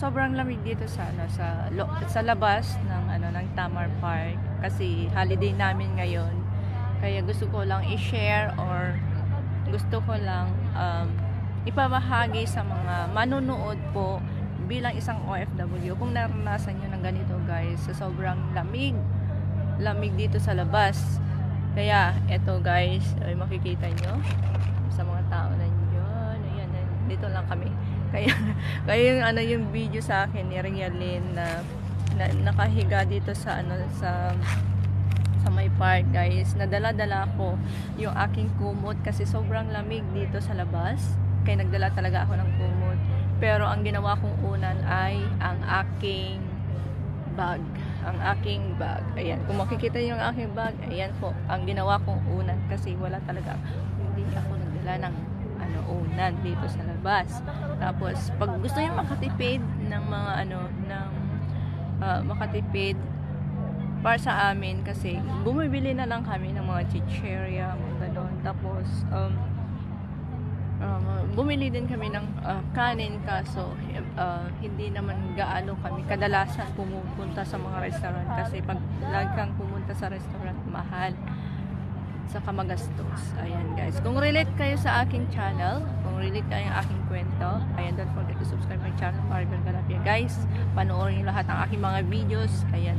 Sobrang lamig dito sa sa labas ng ng Tamar Park kasi holiday namin ngayon. Kaya gusto ko lang i-share or gusto ko lang ipamahagi sa mga manonood po bilang isang OFW kung naranasan niyo ng ganito guys, sa sobrang lamig dito sa labas. Kaya eto guys, ay makikita nyo sa mga tao na yun. Ayan, dito lang kami. Kaya yung video sa akin ni Rialyn na nakahiga dito sa sa may park guys. Nadala-dala ko yung aking kumot kasi sobrang lamig dito sa labas. Kaya nagdala talaga ako ng kumot. Pero ang ginawa kong unan ay ang aking bag. Ayan, kung makikita yung aking bag, ayan po ang ginawa kong unan kasi wala talaga, hindi ako nagdala ng unan dito sa labas. Tapos pag gusto niyo makatipid ng mga makatipid para sa amin kasi bumibili na lang kami ng mga chicheria, mga ganon. Tapos bumili din kami ng kanin kaso hindi naman gaano kami kadalasan pumupunta sa mga restaurant kasi pag lagi kang pumunta sa restaurant mahal saka magastos. Ayan guys, kung relate kayo sa aking channel, kung relate kayo ang aking kwento, ayan, don't forget to subscribe my channel, Maribel Galapia guys. Panoorin lahat ng aking mga videos. Ayan,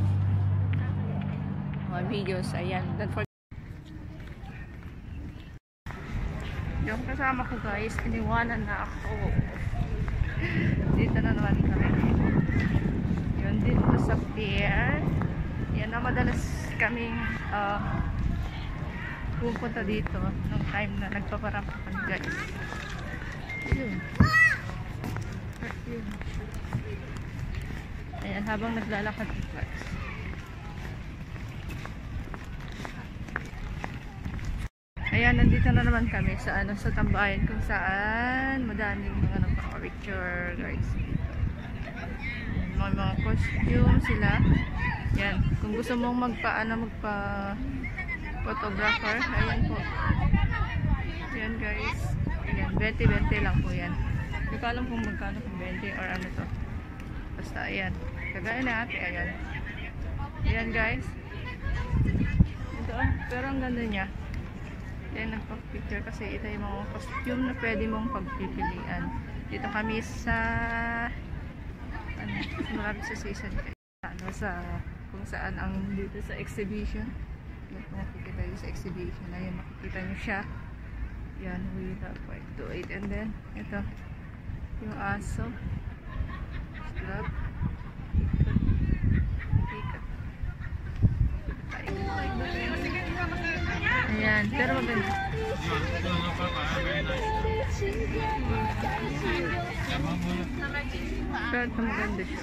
mga videos, ayan, don't forget. Yung kasama ko guys, iniwanan na ako. Dito na naman kami. Yun, dito sa pier. Yan na madalas kaming pupunta dito nung time na nagpaparampakan guys. Yun. Ayan, habang naglalakad guys. Ayan, nandito na naman kami sa sa tambayan kung saan madaming mga nagpa-picture guys. May mga costume sila. Yan, kung gusto mong photographer, ayan po. Ayan guys. Ayan, 20 lang po yan. Hindi ko alam kung magkano kung 20 or ano to. Basta ayan. Kagaya na ate, ayan. Ayan guys. Ito, pero ang ganda niya. Ayan, nagpa-picture kasi ito yung mga costume na pwede mong pagpipilian. Dito kami sa marami sa season kung saan ang dito sa exhibition. Makikita nyo sa exhibition. Ayan, makikita nyo siya. Yan, we have 5 to 8. And then, ito yung aso. Slab. Ikat. Ayan, pero maganda. Pero ito maganda siya.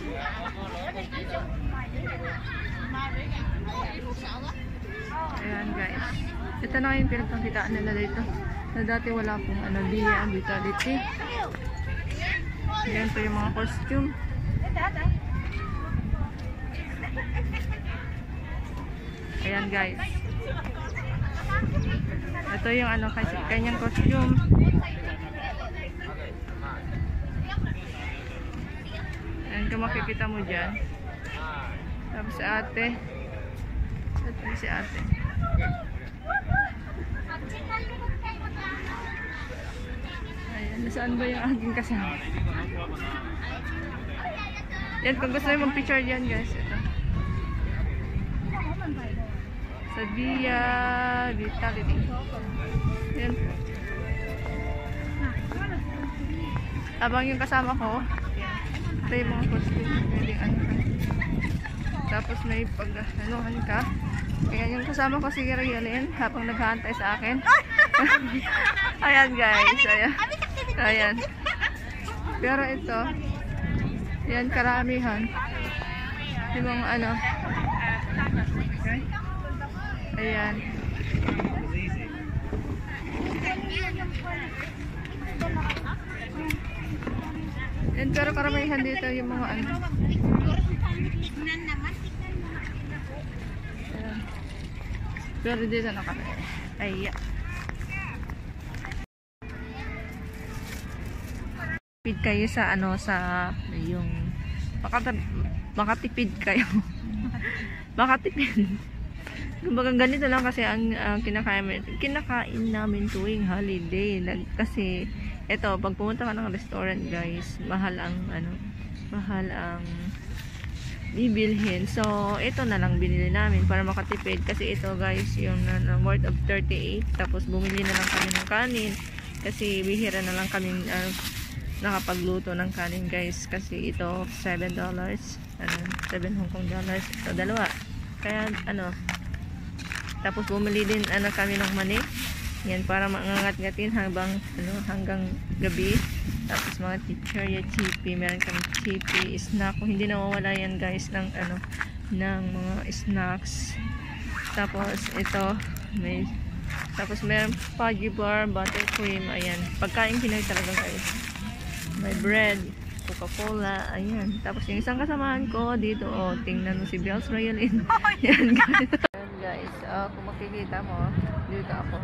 Ayan guys, ito na yung pinagpakitaan nila dito na dati wala pong biya ang vitality. Ayan po yung mga costume. Ayan guys, ito yung kasi kanyang costume. Ayan, kung makikita mo dyan. Tapos si ate. Ito si ate. Ayan, nasaan ba yung aking kasama? Yan, kung gusto nyo mag-picture dyan guys, ito. Sa Via Vitality. Yan po. Habang yung kasama ko, ito yung mga costume. Pwedeng tapos may pag-anuhan ka. Kaya yung kasama ko si Rialyn habang naghahantay sa akin. Ayan guys, ayan. Pero ito, yan karamihan. Yung mga ayan. Yan, pero karamihan dito yung mga pero dito na kami. Ayan. Feed kayo sa sa yung makatipid kayo. Makatipid. Kumbaga ganito lang kasi ang kinakain namin tuwing holiday. Kasi eto, pag pumunta ka ng restaurant guys, mahal ang bibilhin. So ito na lang binili namin para makatipid, kasi ito guys yung worth of 38. Tapos bumili na lang kami ng kanin kasi bihira na lang kami nakapagluto ng kanin guys, kasi ito $7, 7 Hong Kong dollars, ito dalawa. Kaya tapos bumili din kami ng mani, yan, para mangangat-ngatin hanggang gabi. Tapos mga chichirya, chippy, meron kami chippy, snack, hindi nawawala yan guys ng mga snacks. Tapos ito tapos meron fudgy bar, buttercream, ayan, pagkain Pinoy talaga guys. May bread, Coca-Cola, ayan. Tapos yung isang kasamahan ko dito, tingnan mo si Bells Royalin. Yan guys. Ayan guys, kung makikita mo, dito ako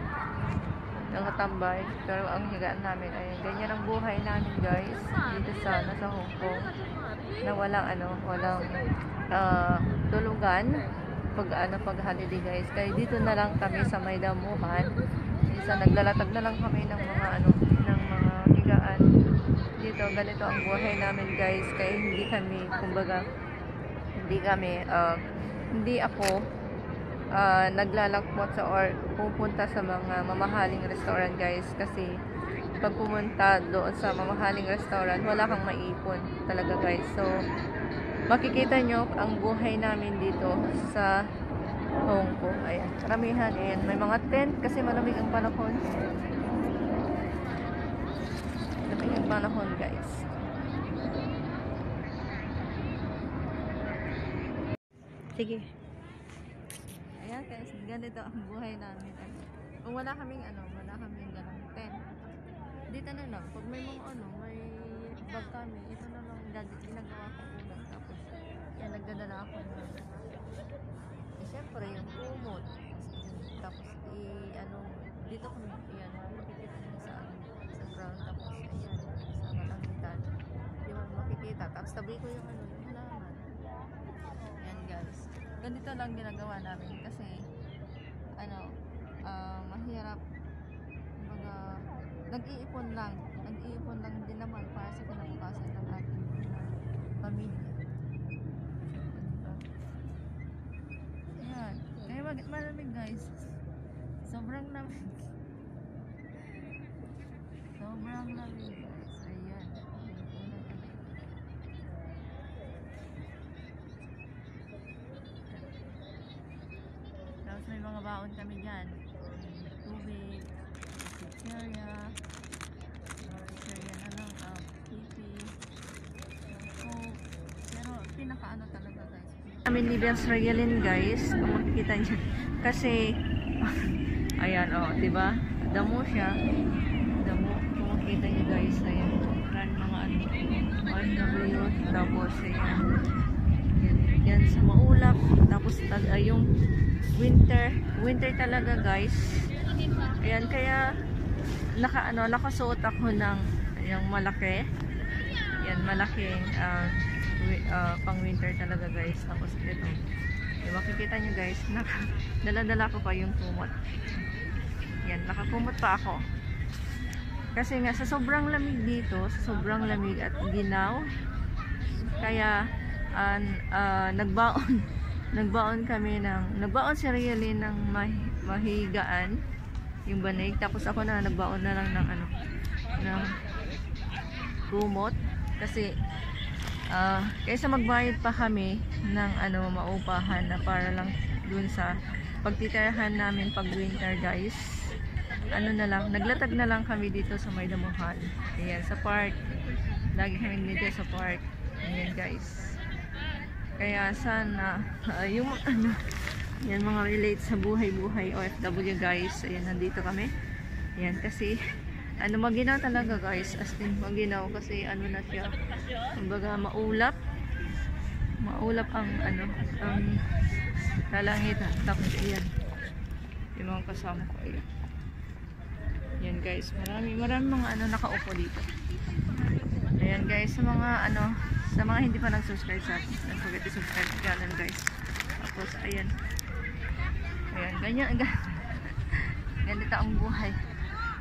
nakatambay, pero ang higaan namin, ayan, ganyan ang buhay namin guys dito sa Hong Kong, na walang tulugan pag holiday guys. Kaya dito na lang kami sa may damuhan. Minsan naglalatag na lang kami ng mga higaan dito. Ganito ang buhay namin guys. Kaya hindi ako naglalakmot or pupunta sa mga mamahaling restaurant guys, kasi pag pumunta doon sa mamahaling restaurant, wala kang maipon talaga guys. So makikita nyo ang buhay namin dito sa Hong Kong. Ayan, karamihan, ayan, may mga tent kasi malamig ang panahon. Malamig ang panahon guys. Sige. Ayan guys, ganito ang buhay namin. Kung wala kaming ganang tent, dito na lang. Pag may mga may bag kami, ito na lang ginagawa ko ulan. Tapos yan, nagdadala ako na siyempre yung kumot. Tapos dito kami makikita nyo sa ground. Tapos ayan, sa malangitan, di mo makikita. Tapos tabi ko yung halaman. Yan guys, ganito lang ginagawa namin kasi mahirap, nag-iipon lang din naman para sa kinabukasan ng ating pamilya. Ayan, kaya malamig guys, sobrang lamig guys. Ayan, tapos may mga baon kami dyan, tubig, chichirya pipi, coke, pero talaga guys. Kami ni Bells Royalin guys, kung makikita nyo, kasi ayan, diba, damo siya, kung makikita nyo guys, ayan, mga OFW, tapos ayan, yan sa maulap, tapos yung winter talaga guys. Ayan, kaya nakasuot ako ng yung malaki. Yan, malaking pang winter talaga guys. Tapos ito, makikita nyo guys, dala-dala ko pa yung kumot. Yan, nakakumot pa ako. Kasi nga sa sobrang lamig dito, sa sobrang lamig at ginaw, kaya nagbaon si Rialin ng mahigaan, yung banig. Tapos ako nagbaon na lang ng ng kumot, kasi kaysa magbayad pa kami ng maupahan na para lang dun sa pagtitirahan namin pag winter guys, naglatag na lang kami dito sa may damuhan. Ayan, sa park, lagi kami dito sa park. Ayan guys, kaya sana yung yan, mga relate sa buhay-buhay OFW guys. Ayan, nandito kami. Ayan, kasi maginaw talaga guys, as in maginaw, kasi na siya, kumbaga maulap ang ang talangitan. Tapos ayan, yung mga kasama ko, ayan. Yan guys, marami mga nakaupo dito. Ayan guys, sa mga Sa mga hindi pa nag-subscribe sa akin, don't forget to subscribe sa channel guys. Tapos ayan. Ayan, ganyan. Ganito ang buhay.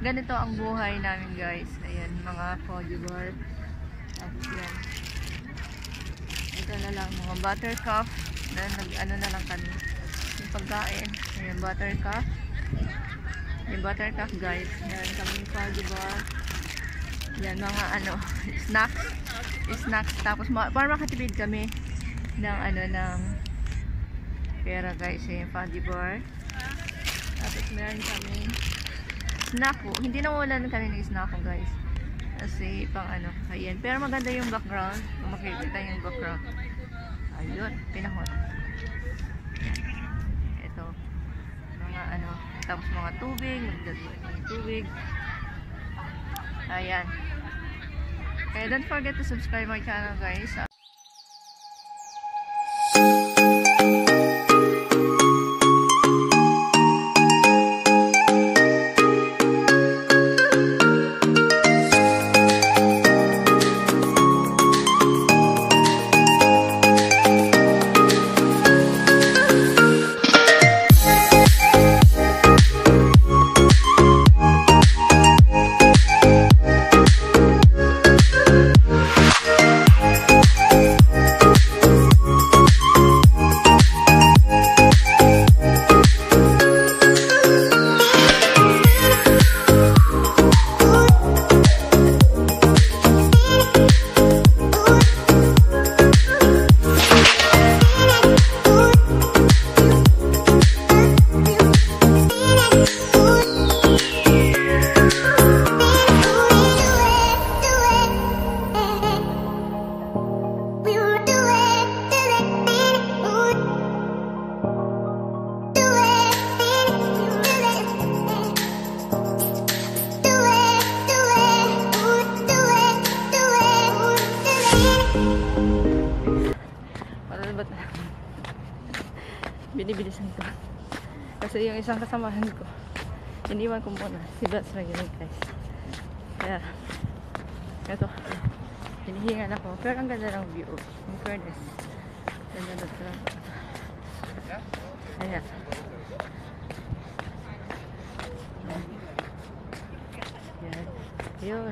Ganito ang buhay namin guys. Ayan, mga Foggy bar. Tapos yan. Ito na lang, mga buttercup. Ano na lang kami. Yung pagkain. Ayan, buttercup. Yung buttercup guys. Meron kami Foggy bar. Yan, mga snacks. Snacks. Tapos, para makatipid kami ng ng pera guys. Ayan, Foggy bar. Tapos, meron kami snack po. Hindi nawalan kami ng snack po guys. Kasi pang ayan. Pero maganda yung background. Kung makikita yung background. Ayun, pinahot. Ito. Mga tapos mga tubig. Magdagdag ng tubig. Ayan. Kaya don't forget to subscribe my channel guys. Binibilisan ko kasi yung isang kasamahan ko iniwan ko muna si Blas na yun guys, kaya eto hinihingan ako, pero ang ganda ng view in fairness, ganda na talaga. Ayan, yun.